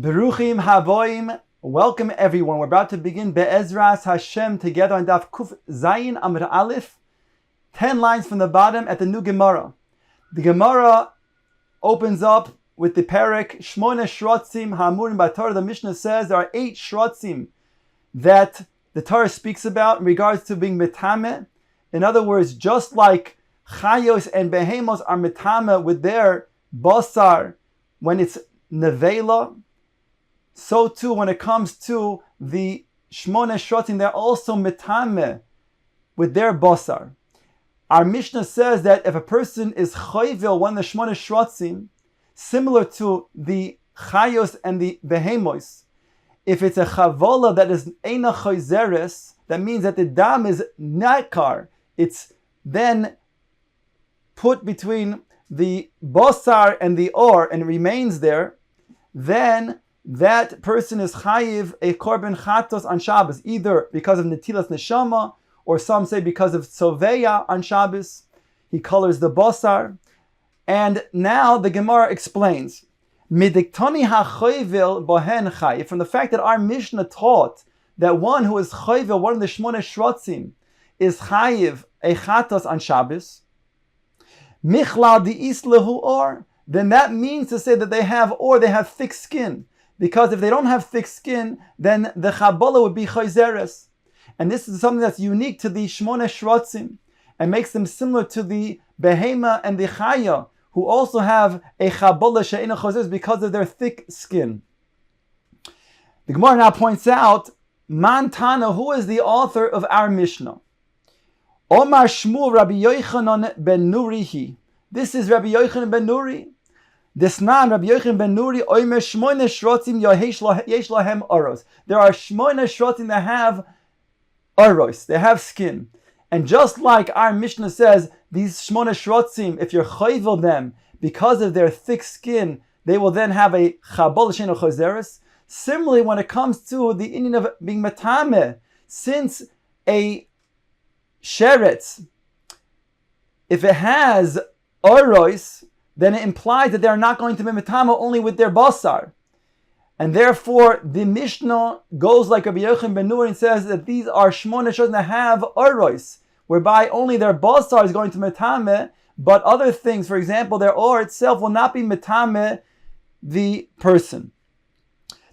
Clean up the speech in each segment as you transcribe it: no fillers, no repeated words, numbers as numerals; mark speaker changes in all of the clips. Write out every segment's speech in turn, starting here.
Speaker 1: Beruchim Havoim. Welcome everyone. We're about to begin Be'ezras Hashem together on Daf Kuf Zayin Amud Aleph. 10 lines from the bottom at the new Gemara. The Gemara opens up with the Perek Shmona Shrotzim Hamurim B'Torah. The Mishnah says there are 8 Shrotzim that the Torah speaks about in regards to being Metame. In other words, just like Chayos and Behemos are Metame with their Basar when it's Nevela, so too when it comes to the Shmona Shrotzim, they're also Metame with their Basar. Our Mishnah says that if a person is Chayvil, one of the Shmona Shrotzim, similar to the Chayos and the Behemos, if it's a Chavola that is Eina Chayzeres, that means that the Dam is Nakar, it's then put between the Basar and the Or and remains there, then that person is chayiv a korban chatos on Shabbos, either because of netilas neshama, or some say because of tzoveya on Shabbos. He colors the basar. And now the Gemara explains, midiktoni ha'choyvil bohen chayiv, from the fact that our Mishnah taught that one who is choyvil, one of the Shmona Shrotzim, is chayiv a chatos on Shabbos, michlal di'is lehu or, then that means to say that they have thick skin. Because if they don't have thick skin, then the Chabola would be Chayzeres. And this is something that's unique to the Shmona Shrotzim and makes them similar to the Behema and the Chaya, who also have a Chabola She'ena Chayzeres because of their thick skin. The Gemara now points out, Man Tana, who is the author of our Mishnah? Omar Shmu Rabbi Yochanan ben Nurihi. This is Rabbi Yochanan ben Nuri. Desnan Rabbi Yochanan ben Nuri oimer shmoina shrotzim yesh lahem oros. There are shmoina shrotzim that have oros, they have skin. And just like our Mishnah says, these shmoina shrotzim, if you're chayvel them because of their thick skin, they will then have a chabol she'eino chozeres. Similarly, when it comes to the Indian of being metame, since a sheretz, if it has oros, then it implies that they are not going to be metama only with their basar. And therefore, the Mishnah goes like Rabbi Yochanan ben Nuri and says that these are shmona shrotzim that have oros, whereby only their basar is going to metame, but other things, for example, their or itself will not be metame the person.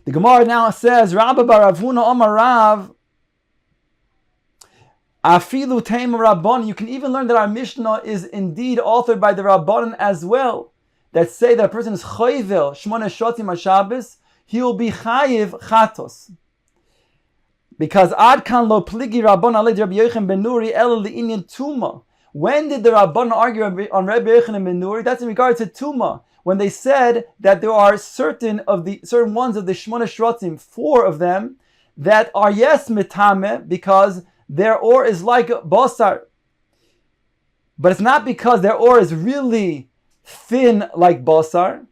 Speaker 1: The Gemara now says, Rabba bar Ravuna Omar Rav, Afilu Taim Rabban. You can even learn that our Mishnah is indeed authored by the Rabbanan as well, that say that a person is chayvel shmona shrotzim HaShabbos, he will be chayiv chatos. Because ad kan lo pligi Rabban alei Rabbi Yochanan ben Nuri el li'inyan tuma. When did the Rabbanan argue on Rabbi Yochanan ben Nuri? That's in regards to tuma. When they said that there are certain ones of the shmona shrotzim, 4 of them, that are yes mitame because their or is like basar. But it's not because their or is really thin like basar.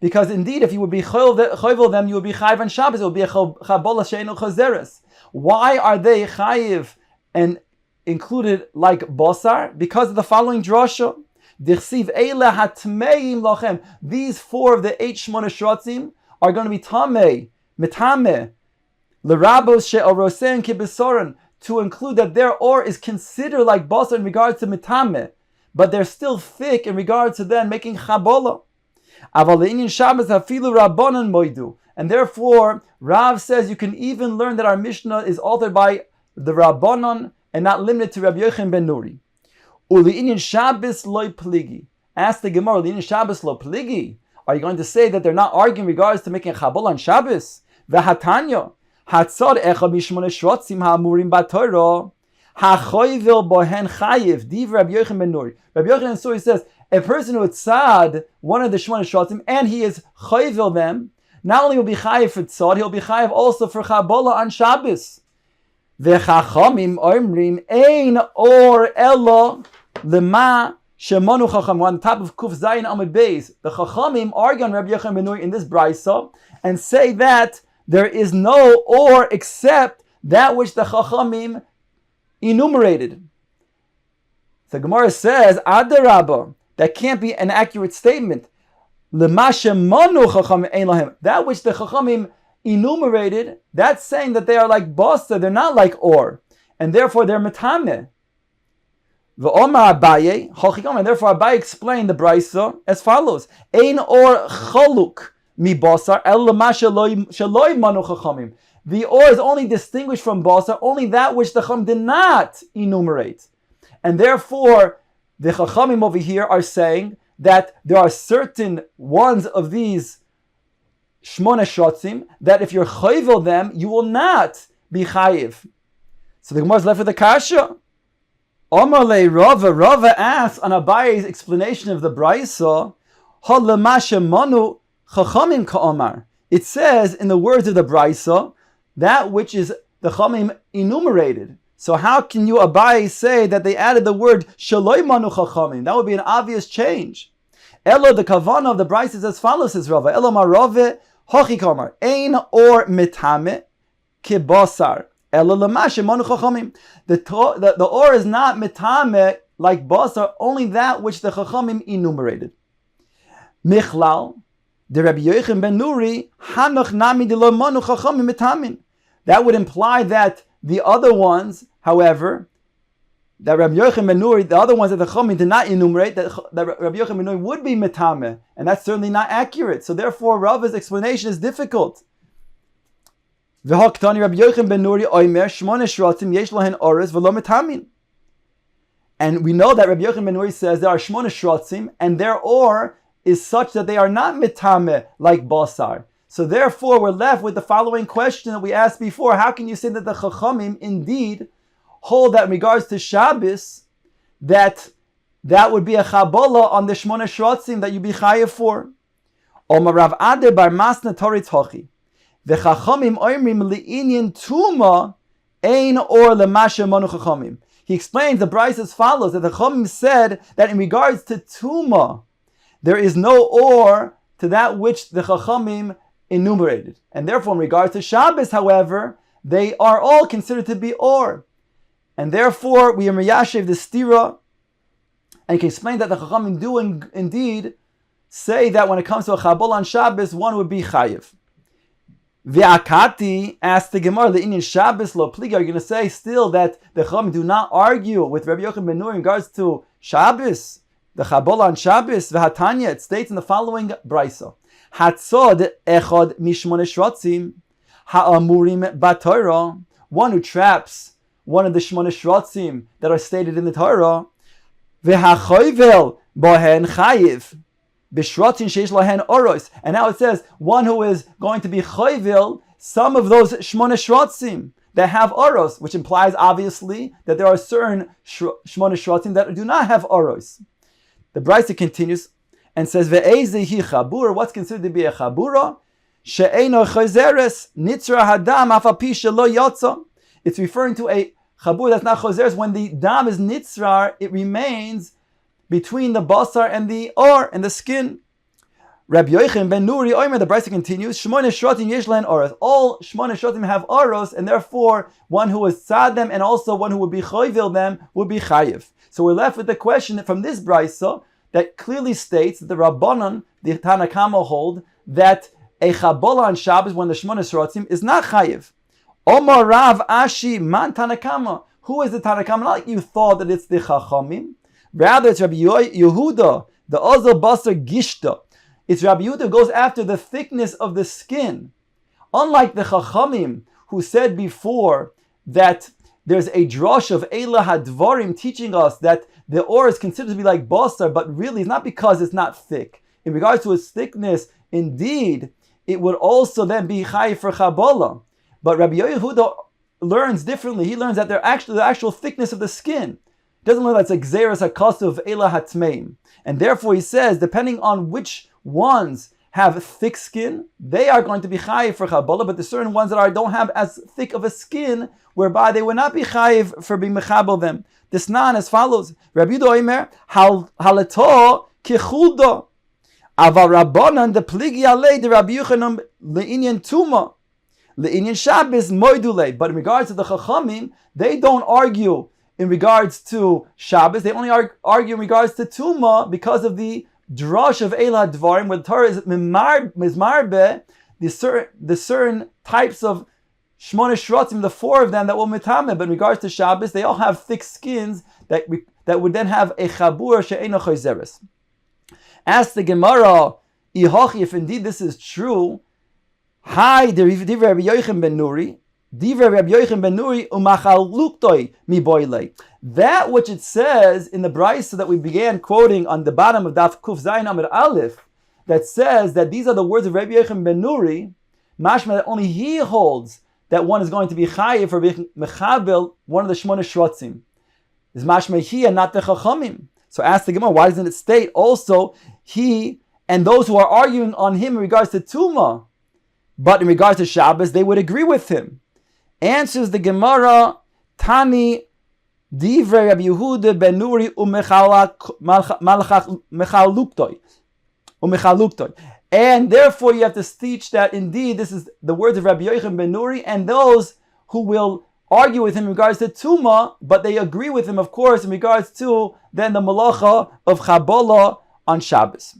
Speaker 1: Because indeed, if you would be chayvel them, you would be chayiv on Shabbos. It would be a chabola she'eino chozeres. Why are they chayiv and included like basar? Because of the following drasha. Dichsiv eila hatmeim lachem. These 4 of the 8 shmona shrotzim are going to be tamei, metame, lerabos she'orosein kibesoren, to include that their or is considered like basar in regards to mitame, but they're still thick in regards to them making chabola. Aval le'inyan Shabbos hafilu rabbanan moidu. And therefore, Rav says you can even learn that our Mishnah is authored by the Rabbanan and not limited to Rabbi Yochanan ben Nuri. U'le'inyan Shabbos lo pligi. Ask the Gemara, le'inyan Shabbos lo pligi. Are you going to say that they're not arguing in regards to making chabola on Shabbos? V'hatanya. Hatzad echa mishmona shrotzim ha'amurim b'Torah ha'choyvel bohen chayiv div Rabbi Yochanan ben Nuri. Rabbi Yochanan ben Nuri says a person who is tzad one of the shmona shrotzim and he is choyvel them, not only will be chayiv for tzad, he'll be chayiv also for chabola on Shabbos. V'chachamim omrim ein or elo lema shemanu chacham. On top of Kuf Zayin Amud Beis, the chachamim argue on Rabbi Yochanan ben Nuri in this brayso and say that there is no or except that which the Chachamim enumerated. The Gemara says, Adarabba, that can't be an accurate statement. That which the Chachamim enumerated, that's saying that they are like Basa, they're not like Or. And therefore they're Metameh. And therefore Abaye explained the Brisa as follows. Ein Or Chaluk mi Basar el shaloi manu Chachamim. The Or is only distinguished from Basar, only that which the Chacham did not enumerate. And therefore, the Chachamim over here are saying that there are certain ones of these Shmona Shotzim that if you're chayvel them, you will not be chayiv. So the Gemara is left with the kasha. Omarle Rava asks on Abaye's explanation of the Brisa, Halamasha manu Chachamim ka'omar. It says in the words of the Brisa, that which is the Chachamim enumerated. So how can you, Abaye, say that they added the word Shaloi Manu Chachamim? That would be an obvious change. Elo, the kavanah of the Brisa is as follows, says Rava. Elo marove hochi kamar ein or mitame kibasar. Elo lamashe manu Chachamim. The or is not mitame like basar, only that which the Chachamim enumerated. Michlal, the Rabbi Yochanan ben Nuri hanoch nami de lo manu Chachamim mitamin. That would imply that the other ones, however, that Rabbi Yochanan ben Nuri, the other ones that the Chachamim did not enumerate, that Rabbi Yochanan ben Nuri would be metameh, and that's certainly not accurate. So therefore, Rava's explanation is difficult. V'haktani Rabbi Yochanan ben Nuri oimer shmona shratim yesh lahen oros v'lo metamin. And we know that Rabbi Yochanan ben Nuri says there are shmona shratim, and their or is such that they are not metameh like basar. So therefore, we're left with the following question that we asked before. How can you say that the Chachamim indeed hold that in regards to Shabbos, that would be a Chabola on the Shmona Shratzim that you be chayev for? Omar Rav Ade bar Masna Toritz Hochi. The Chachamim oimrim li'inyan tuma ein or lemashe manu Chachamim. He explains the Brisa as follows, that the Chachamim said that in regards to tuma, there is no or to that which the Chachamim enumerated. And therefore, in regards to Shabbos, however, they are all considered to be or. And therefore, we are Yirmiyahu the stira, and can explain that the Chachamim do indeed say that when it comes to a Chabol on Shabbos, one would be chayiv. V'akati asked the Gemara, the Inyan Shabbos lo pligi, are you going to say still that the Chachamim do not argue with Rabbi Yochanan ben Nuri in regards to Shabbos, the Chabol on Shabbos? V'hatanya, it states in the following Brisa. Hatzod echad mishmone shratzim ha'amurim b'Torah. One who traps one of the shmone shratzim that are stated in the Torah. V'hachoyvel bohen chayiv b'shratzim sheish lahen oros. And now it says one who is going to be choyvel some of those shmone shratzim that have oros, which implies obviously that there are certain shmone shratzim that do not have oros. The Brisa continues and says, "Ve'ezehi chabura." What's considered to be a chabura? She'eino chozeres nitzra hadam afapi shelo yotza. It's referring to a chabura that's not chozeres. When the dam is nitzrar, it remains between the basar and the or and the skin. Rabbi Yochanan ben Nuri Omer, the Brisa continues, Shmona shratim yesh lahen oros. All shmona shratim have oros, and therefore one who would sad them and also one who would be choyvil them would be chayiv. So we're left with the question from this Brisa that clearly states that the Rabbanan, the Tanakama, hold that a Chabola on Shabbos when the Shmona Shratzim is not chayiv. Omar Rav Ashi Man Tanakama. Who is the Tanakama? Not like you thought that it's the Chachamim. Rather, it's Rabbi Yehuda, the Ozel Basar Gishta. It's Rabbi Yehuda who goes after the thickness of the skin. Unlike the Chachamim, who said before that there's a drosh of Eila Hadvarim teaching us that the or is considered to be like basar, but really it's not because it's not thick. In regards to its thickness, indeed, it would also then be chayiv for Chabola. But Rabbi Yehuda learns differently. He learns that the actual thickness of the skin. He doesn't learn that it's like Xeris HaKasu of Eila Hatmeim. And therefore he says, depending on which ones have thick skin, they are going to be chayiv for Chabola, but the certain ones that don't have as thick of a skin, whereby they would not be chayiv for being mechabel them. This nan as follows: Rabbi Yehuda Omer halato kichuldo, aval rabbanan de pligi alei de Rabbi Yochanan le'inyan tuma le'inyan Shabbos moidule. But in regards to the Chachamim, they don't argue in regards to Shabbos. They only argue in regards to tuma because of the drush of Eila Dvarim, where the Torah is mizmarbe, the certain types of Shmona Shratzim, the four of them that will mitame. But in regards to Shabbos, they all have thick skins that would then have a chabur she'eino chayzeres. Ask the Gemara, if indeed this is true, hi, Divrei Rabbi Yochanan ben Nuri, Divrei Rabbi Yochanan ben Nuri umachalluktoi mi boile. That which it says in the brisa that we began quoting on the bottom of Daf Kuf Zayin Amud Aleph, that says that these are the words of Rabbi Yochanan ben Nuri, mashma that only he holds that one is going to be chayiv for being mechabel one of the Shmona Shratzim. Is mashma he and not the Chachamim. So ask the Gemara, why doesn't it state also he and those who are arguing on him in regards to Tumah, but in regards to Shabbos, they would agree with him? Answers the Gemara, Tani Divrei Rabbi Yehuda ben Nuri umechaluktoi. And therefore you have to teach that indeed this is the words of Rabbi Yochanan ben Nuri and those who will argue with him in regards to Tumah, but they agree with him, of course, in regards to then the malacha of Chabola on Shabbos.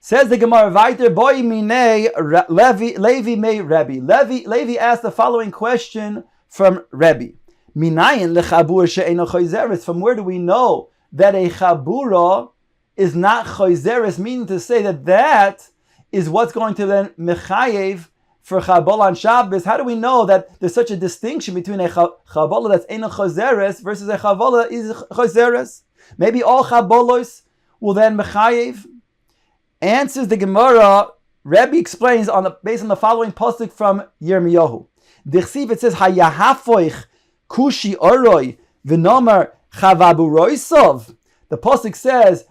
Speaker 1: Says the Gemara, Vaiter boy minei Levi may Rebbe. Levi asked the following question from Rebbe. Minayin lechabur she'eino chayzeres. From where do we know that a chabura is not chayzeres, meaning to say that is what's going to then mechayev for Chabala on Shabbos? How do we know that there's such a distinction between a Chabala that's Eino Choseres versus a Chabala is Choseres? Maybe all Chabalos will then mechayev? Answers the Gemara, Rebbe explains based on the following pasuk from Yirmiyahu. Dichsiv, it says, Hayahafoich kushi oroi v'nomer chavaburoisov. The pasuk says,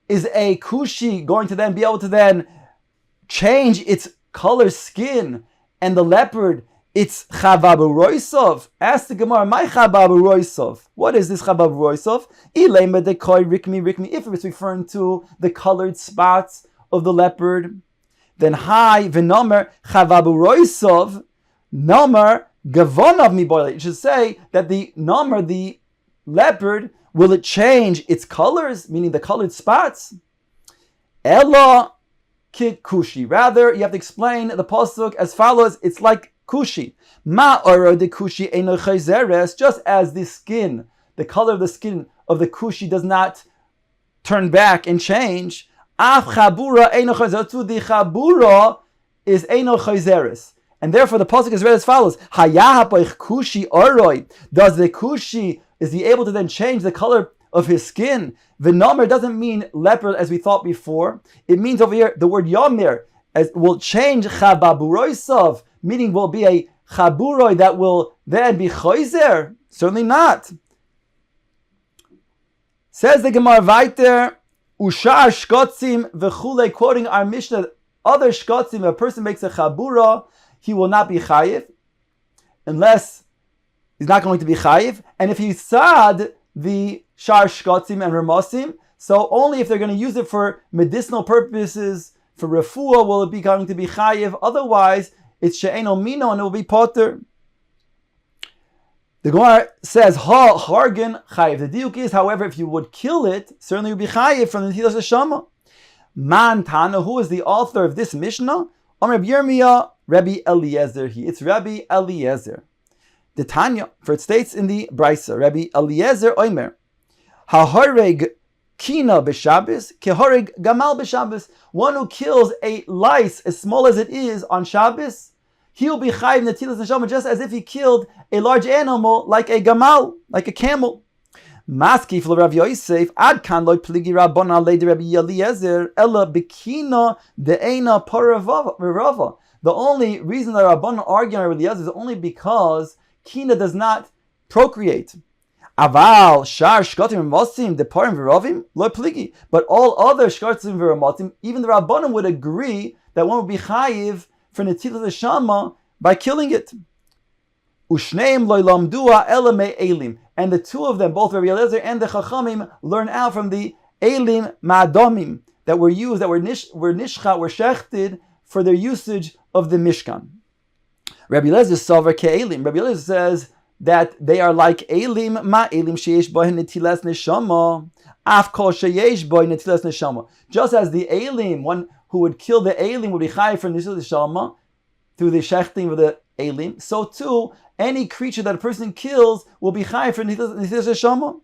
Speaker 1: is a kushi going to then be able to then change its color, skin, and the leopard, it's chavaburoisov? Ask the Gemara, my chavaburoisov. What is this chavaburoisov? Ilema dekoi rikmi. If it's referring to the colored spots of the leopard, then hi v'nomer chavaburoisov nomer gavonov mi boile. It should say that the nomer, the leopard, will it change its colors, meaning the colored spots? Ella kit kushi. Rather, you have to explain the pasuk as follows. It's like kushi. Ma oro de kushi eino chayzeres. Just as the skin, the color of the skin of the kushi does not turn back and change. Af chabura eino chayzeres. To the chabura is eino chayzeres. And therefore the pasuk is read as follows. Hayahapoich kushi oroi. Does the kushi, is he able to then change the color of his skin? V'nomer doesn't mean leopard as we thought before. It means over here the word yomir as will change chavaburoisov, meaning will be a chaburoi that will then be choizer. Certainly not. Says the Gemara weiter, ushar shkotzim v'chulei, quoting our Mishnah, other shkotzim, if a person makes a chabura, he will not be chayiv, unless he's not going to be chayiv. And if he sad the shar shkotzim and ramosim, so only if they're going to use it for medicinal purposes, for refuah, will it be going to be chayiv. Otherwise, it's she'eno mino and it will be potter. The Gemara says, ha hargen chayiv. The diuk is, however, if you would kill it, certainly you would be chayiv from the Netilas Hashama. Man Tana, who is the author of this Mishnah? Amr Yirmiyahu, Rabbi Eliezer. It's Rabbi Eliezer. The Tanya, for it states in the Brisa, Rabbi Eliezer Omer, Hahoreg kina b'Shabbos, kehoreg gamal b'Shabbos. One who kills a lice as small as it is on Shabbos, he will be chayiv netilas neshama just as if he killed a large animal like a gamal, like a camel. Maski for Rav Yosef, ad kan loy pligi rabbana lady Rabbi Eliezer ella bikina de'ena paravava. The only reason that Rabbanan argue on Rabbi Eliezer is only because kina does not procreate. Aval shar shkatim v'mosim deparim v'rovim loy pligi. But all other shkatim v'mosim, even the Rabbanan would agree that one would be chayiv for netilas neshama by killing it. Ushneim loy lamdua ela me'elim. And the two of them, both Rabbi Eliezer and the Chachamim, learn out from the elim ma'adomim that were used, that were shechted for their usage of the Mishkan. Rabbi Eliezer savar ke'elim. Rabbi Eliezer says that they are like elim, ma elim sheyesh bohen netilas neshama, af kol sheyesh bohen netilas neshama. Just as the elim, one who would kill the elim would be chayiv for netilas neshama through the shechting of the elim, so too any creature that a person kills will be chayiv for netilas neshama.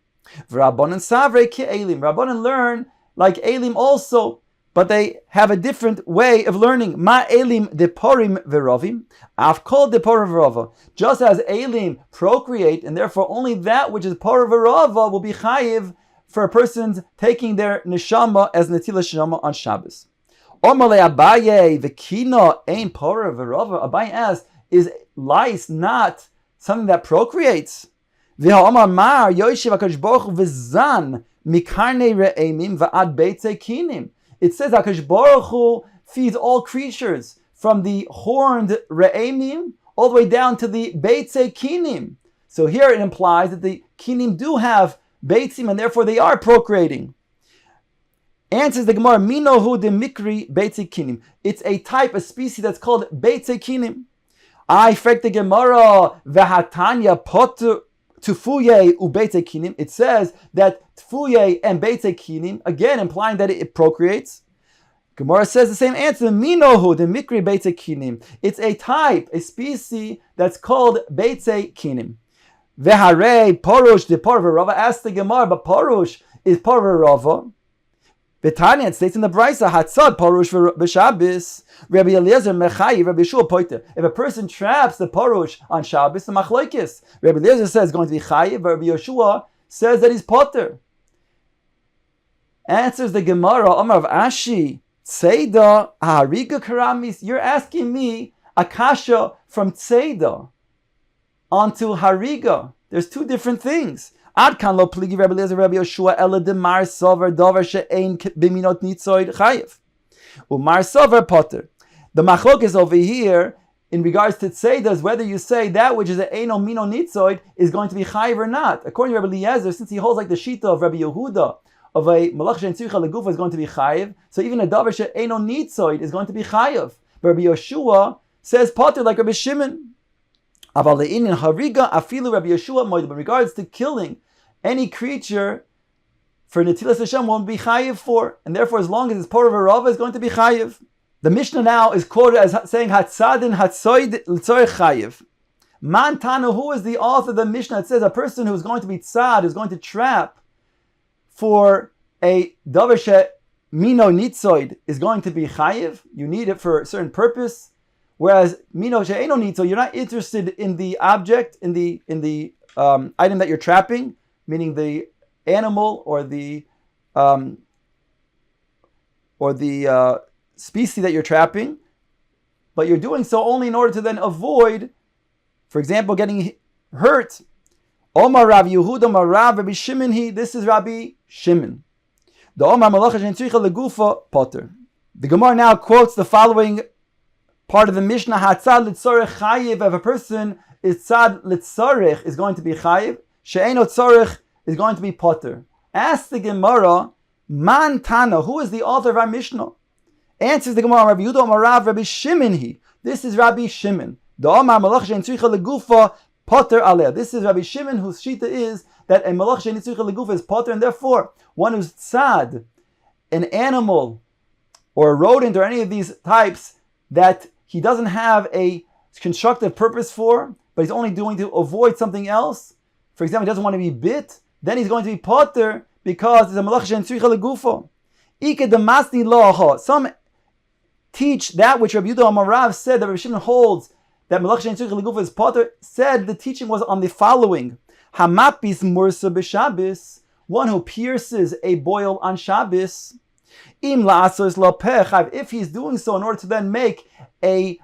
Speaker 1: V'rabbanan savrei ki elim. Rabbanan learn like elim also, but they have a different way of learning. Ma elim deporim v'rovim, af kol deporim v'rova. Just as elim procreate, and therefore only that which is por v'rova will be chayiv for a person taking their neshama as netilas neshama on Shabbos. Omale Abaye v'kina ein por v'rova. Abaye asks, is lice not something that procreates? V'ha'omar mar yoshev HaKadosh Baruch Hu v'zan mikarnei re'emim v'ad beitzei kinim. It says HaKadosh Baruch Hu feeds all creatures from the horned re'emim all the way down to the beitzei kinim. So here it implies that the kinim do have beitzim and therefore they are procreating. Answers the Gemara, Minohu de mikri beitzei kinim. It's a type, a species that's called beitzei kinim. I fact the Gemara v'hatanya potu Tufuye ubeitzei kinim. It says that Tufuye and beitzei kinim, again implying that it procreates. Gemara says the same answer. Minohu the mikri beitzei kinim. It's a type, a species that's called beitzei kinim. Vehare porush de parvarava. Ask the Gemara, but porush is parvarava. Betanya, it states in the Brisa, Hatzad Parush v'Shabbos, Rabbi Eliezer Mechayi, Rabbi Yeshua Poiter. If a person traps the Parush on Shabbos, the Machlokes, Rabbi Eliezer says it's going to be Chayiv, but Rabbi Yeshua says that he's Potter. Answers the Gemara, Omar of Ashi, Tzeida, Hariga Karamis. You're asking me a kasha from Tzeida onto Hariga. There's two different things. Ad kan lo pligi Rabbi Eliezer Rabbi Yeshua ela de mar sover dover she'ein b'minot nitzoid chayiv. Umar sover potter. The machlokes over here in regards to tzeidas, whether you say that which is an eino mino nitzoid is going to be chayiv or not. According to Rabbi Eliezer, since he holds like the shita of Rabbi Yehuda of a malach she'en tzricha legufa is going to be chayiv, so even a dover she'eino nitzoid is going to be chayiv. But Rabbi Yeshua says potter like Rabbi Shimon. In regards to killing any creature for Netilas Hashem won't be chayiv for, and therefore as long as it's por v'rava is going to be chayiv. The Mishnah now is quoted as saying Hatzadin Hatzoid L'tzorech chayiv. Man Tanu, who is the author of the Mishnah? It says a person who is going to be tzad, who's going to trap for a davar she mino nitzoid is going to be chayiv. You need it for a certain purpose. Whereas mino she'eno nitzoid, you're not interested in the object, in the item that you're trapping, meaning the animal or the species that you're trapping, but you're doing so only in order to then avoid, for example, getting hurt. Omar Rav Yehuda, Omar Rav Rabbi Shimon. This is Rabbi Shimon. The Omar Malacha She'en Tzricha Legufa Potter. The Gemara now quotes the following part of the Mishnah: Hatzad L'tzorech chayiv. If a person is tzad L'tzorech, is going to be chayiv. She'eno tzorech is going to be potter. Ask the Gemara, Man Tana, who is the author of our Mishnah? Answers the Gemara, Rabbi Yehuda Omar Rav Rabbi Shimon. This is Rabbi Shimon. The Omar Malach She'en Tzricha Legufa Potter Aleh. This is Rabbi Shimon, whose shita is that a Malach She'en Tzricha Legufa is potter, and therefore one who's tzad, an animal or a rodent or any of these types that he doesn't have a constructive purpose for, but he's only doing to avoid something else. For example, he doesn't want to be bit, then he's going to be potter because it's a malach she'en tzricha legufo. Ike demasni lo'acha. Some teach that which Rabbi Yehuda Amar Rav said that Rabbi Shimon holds that malach she'en tzricha legufo is potter. Said the teaching was on the following: Hamapis mursa b'Shabbos, one who pierces a boil on Shabbos. Im la'asos la'pech, if he's doing so in order to then make a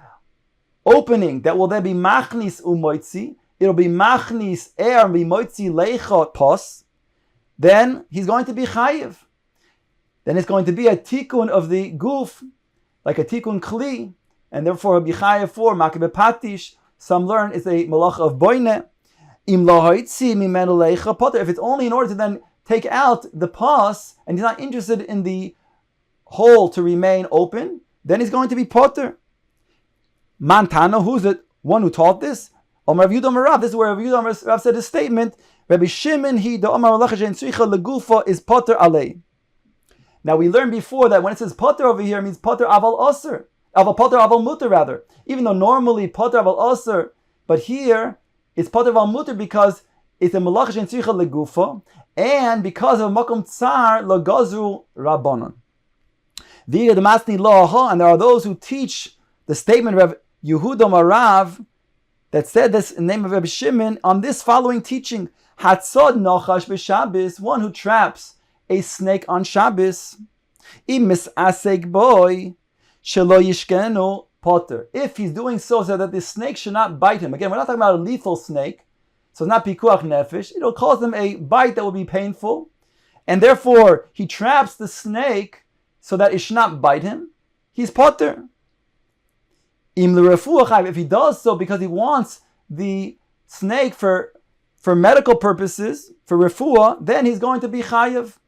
Speaker 1: opening that will then be machnis umoitzi, it'll be machnis er mimoitzi leicha pos, then he's going to be chayiv. Then it's going to be a tikkun of the guf, like a tikkun kli, and therefore he'll be chayiv for makebe patish. Some learn it's a malacha of boine. Im lohoitzi mimenu leicha poter. If it's only in order to then take out the pos, and he's not interested in the hole to remain open, then he's going to be potter. Mantana, who's the one who taught this? Rav Yudah Rav, this is where Rav Yudah Rav said his statement, Rabbi Shimon he the Omar Malacha she'en tzricha legufa is potter alei. Now we learned before that when it says potter over here, it means potter aval aser. Potter aval mutter rather. Even though normally potter aval aser, but here it's potter aval mutter because it's a malacha she'en tzricha legufa, and because of makom tsar lagazru rabbanon. And there are those who teach the statement of Yehuda Marav that said this in the name of Rabbi Shimon on this following teaching: Hatzod nochash b'Shabbos, one who traps a snake on Shabbos, imis asek boy shelo yishkenu potter. If he's doing so that the snake should not bite him. Again, we're not talking about a lethal snake, so it's not pikuach nefesh. It'll cause him a bite that will be painful, and therefore he traps the snake so that it should not bite him. He's potter. If he does so because he wants the snake for medical purposes, for refuah, then he's going to be chayav.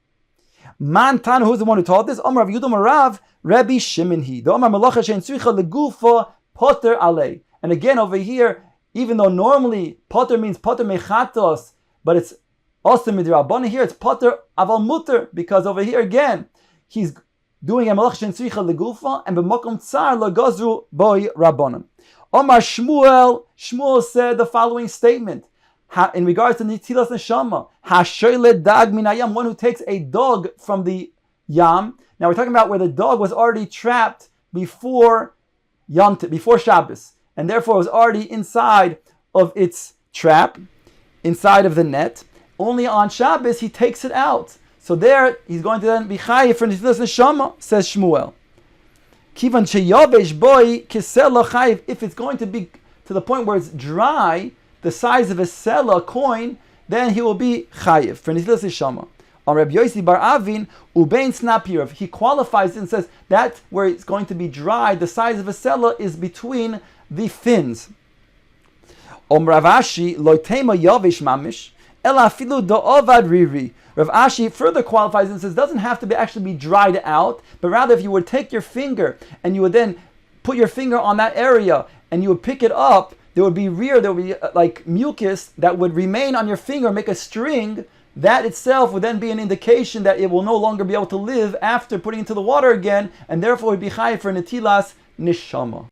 Speaker 1: Man Tana, who's the one who taught this? Omar Rav Yudah Rav, Rabbi Shimon he. The Omar Malacha she'en tzricha legufa potter alei. And again over here, even though normally potter means potter mechatos, but it's also midrabanan, here it's potter aval mutter, because over here again he's doing a malach she'en tzricha legufa and b'makom tsar lagazru boy rabbanan. Omar Shmuel said the following statement in regards to nitilas neshama: hashoyle dag min hayam, one who takes a dog from the yam. Now we're talking about where the dog was already trapped before before Shabbos, and therefore it was already inside of its trap, inside of the net. Only on Shabbos he takes it out. So there, he's going to then be chayiv for nitilas neshama, says Shmuel. Kivan sheyavesh boy kisela chayiv. If it's going to be to the point where it's dry, the size of a sela coin, then he will be chayiv for nitilas neshama. On Rabbi Yossi bar Avin, ubein snapirav, he qualifies it and says that where it's going to be dry, the size of a sela is between the fins. Rav Ashi loitema yavesh mamish ela afilu da'ovad riri. Rav Ashi further qualifies and says it doesn't have to actually be dried out, but rather if you would take your finger and you would then put your finger on that area and you would pick it up, there would be like mucus that would remain on your finger, make a string. That itself would then be an indication that it will no longer be able to live after putting it into the water again, and therefore would be chayiv for nitilas neshama.